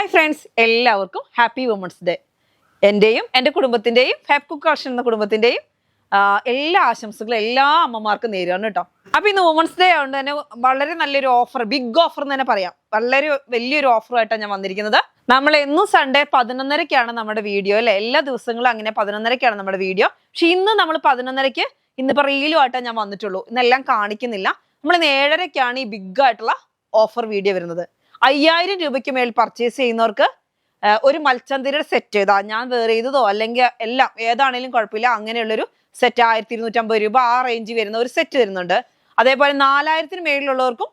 Hi friends, എല്ലാവർക്കും happy women's day. എൻ്റെയും എൻ്റെ കുടുംബത്തിൻ്റെയും ഫാബ് കുക്ക് കളക്ഷൻ എന്ന കുടുംബത്തിൻ്റെയും എല്ലാ ആശംസകളും എല്ലാ അമ്മമാർക്കും നേരുകയാണ് കേട്ടോ. അപ്പോൾ ഇന്ന് വുമൺസ് ഡേ ആയതുകൊണ്ട് തന്നെ വളരെ നല്ലൊരു ഓഫർ, ബിഗ് ഓഫർ എന്ന് തന്നെ പറയാം, വളരെ വലിയൊരു ഓഫറുമായിട്ടാണ് ഞാൻ വന്നിരിക്കുന്നത്. നമ്മൾ എന്നും സൺഡേ 11:30-ക്കാണ് നമ്മുടെ വീഡിയോ അല്ലേ, എല്ലാ ദിവസങ്ങളും അങ്ങനെ 11:30-ക്കാണ് നമ്മുടെ വീഡിയോ. പക്ഷെ ഇന്ന് നമ്മൾ 11:30-ക്ക് ഇന്നിപ്പോൾ റീലുമായിട്ടാണ് ഞാൻ വന്നിട്ടുള്ളൂ. ഇന്നെല്ലാം കാണിക്കുന്നില്ല. നമ്മൾ 7:30-ക്കാണ് ഈ ബിഗ് ആയിട്ടുള്ള ഓഫർ വീഡിയോ വരുന്നത്. 5000 രൂപയ്ക്ക് മേൽ പർച്ചേസ് ചെയ്യുന്നവർക്ക് ഒരു മൽച്ചന്തിയുടെ സെറ്റ്, ഇതാ ഞാൻ വേറെ ചെയ്തതോ അല്ലെങ്കിൽ എല്ലാം ഏതാണെങ്കിലും കുഴപ്പമില്ല, അങ്ങനെയുള്ളൊരു സെറ്റ് 1250 രൂപ ആ റേഞ്ച് വരുന്ന ഒരു സെറ്റ് വരുന്നുണ്ട്. അതേപോലെ 4000-ന് മേളിലുള്ളവർക്കും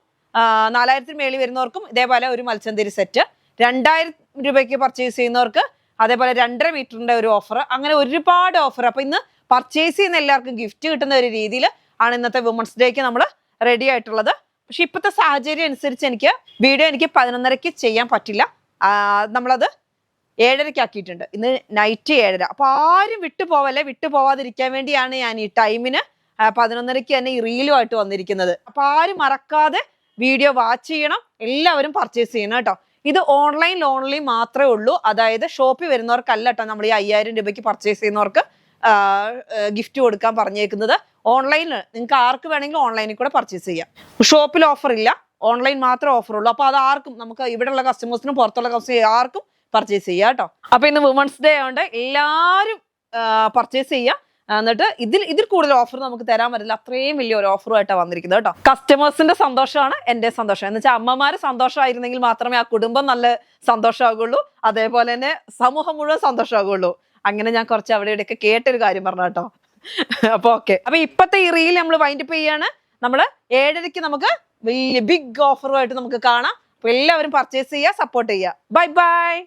4000-ന് മേളിൽ വരുന്നവർക്കും ഇതേപോലെ ഒരു മൽച്ചന്തിരി സെറ്റ്. 2000 രൂപയ്ക്ക് പർച്ചേസ് ചെയ്യുന്നവർക്ക് അതേപോലെ 2.5 മീറ്ററിന്റെ ഒരു ഓഫർ. അങ്ങനെ ഒരുപാട് ഓഫർ. അപ്പൊ ഇന്ന് പർച്ചേസ് ചെയ്യുന്ന എല്ലാവർക്കും ഗിഫ്റ്റ് കിട്ടുന്ന ഒരു രീതിയിൽ ആണ് ഇന്നത്തെ വുമൺസ് ഡേക്ക് നമ്മൾ റെഡി ആയിട്ടുള്ളത്. പക്ഷെ ഇപ്പോഴത്തെ സാഹചര്യം അനുസരിച്ച് എനിക്ക് 11:30-ക്ക് ചെയ്യാൻ പറ്റില്ല. നമ്മളത് 7:30-ക്ക് ആക്കിയിട്ടുണ്ട്. ഇന്ന് നൈറ്റ് 7:30. അപ്പൊ ആരും വിട്ടുപോവാതിരിക്കാൻ വേണ്ടിയാണ് ഞാൻ ഈ ടൈമിന് 11:30-ക്ക് തന്നെ ഈ റീലുമായിട്ട് വന്നിരിക്കുന്നത്. അപ്പൊ ആരും മറക്കാതെ വീഡിയോ വാച്ച് ചെയ്യണം, എല്ലാവരും പർച്ചേസ് ചെയ്യണം കേട്ടോ. ഇത് ഓൺലൈൻ മാത്രമേ ഉള്ളൂ. അതായത് ഷോപ്പിൽ വരുന്നവർക്കല്ല കേട്ടോ നമ്മൾ ഈ 5000 രൂപയ്ക്ക് പർച്ചേസ് ചെയ്യുന്നവർക്ക് ഗിഫ്റ്റ് കൊടുക്കാൻ പറഞ്ഞേക്കുന്നത്. ഓൺലൈനിൽ നിങ്ങൾക്ക് ആർക്ക് വേണമെങ്കിലും ഓൺലൈനിൽ കൂടെ പർച്ചേസ് ചെയ്യാം. ഷോപ്പിൽ ഓഫർ ഇല്ല, ഓൺലൈൻ മാത്രമേ ഓഫർ ഉള്ളൂ. അപ്പൊ അത് ആർക്കും, നമുക്ക് ഇവിടെയുള്ള കസ്റ്റമേഴ്സിനും പുറത്തുള്ള കസ്റ്റമേഴ്സിനും ആർക്കും പർച്ചേസ് ചെയ്യാം കേട്ടോ. അപ്പൊ ഇന്ന് വുമൺസ് ഡേ ആയതുകൊണ്ട് എല്ലാവരും പർച്ചേസ് ചെയ്യാം. എന്നിട്ട് ഇതിൽ കൂടുതൽ ഓഫർ നമുക്ക് തരാൻ പറ്റില്ല, അത്രയും വലിയൊരു ഓഫറുമായിട്ടാണ് വന്നിരിക്കുന്നത് കേട്ടോ. കസ്റ്റമേഴ്സിന്റെ സന്തോഷമാണ് എൻ്റെ സന്തോഷം. എന്ന് വെച്ചാൽ അമ്മമാര് സന്തോഷമായിരുന്നെങ്കിൽ മാത്രമേ ആ കുടുംബം നല്ല സന്തോഷമാകുള്ളൂ, അതേപോലെ തന്നെ സമൂഹം മുഴുവൻ സന്തോഷമാകുള്ളൂ. അങ്ങനെ ഞാൻ കുറച്ച് അവിടെ ഇവിടെയൊക്കെ കേട്ടൊരു കാര്യം പറഞ്ഞു കേട്ടോ. അപ്പൊ ഓക്കെ, അപ്പൊ ഇപ്പത്തെ ഈ റീൽ നമ്മൾ വൈൻഡപ്പ് ചെയ്യാണ്. നമ്മൾ 7:30-ക്ക് നമുക്ക് വലിയ ബിഗ് ഓഫറുമായിട്ട് നമുക്ക് കാണാം. അപ്പൊ എല്ലാവരും പർച്ചേസ് ചെയ്യുക, സപ്പോർട്ട് ചെയ്യുക. Bye bye.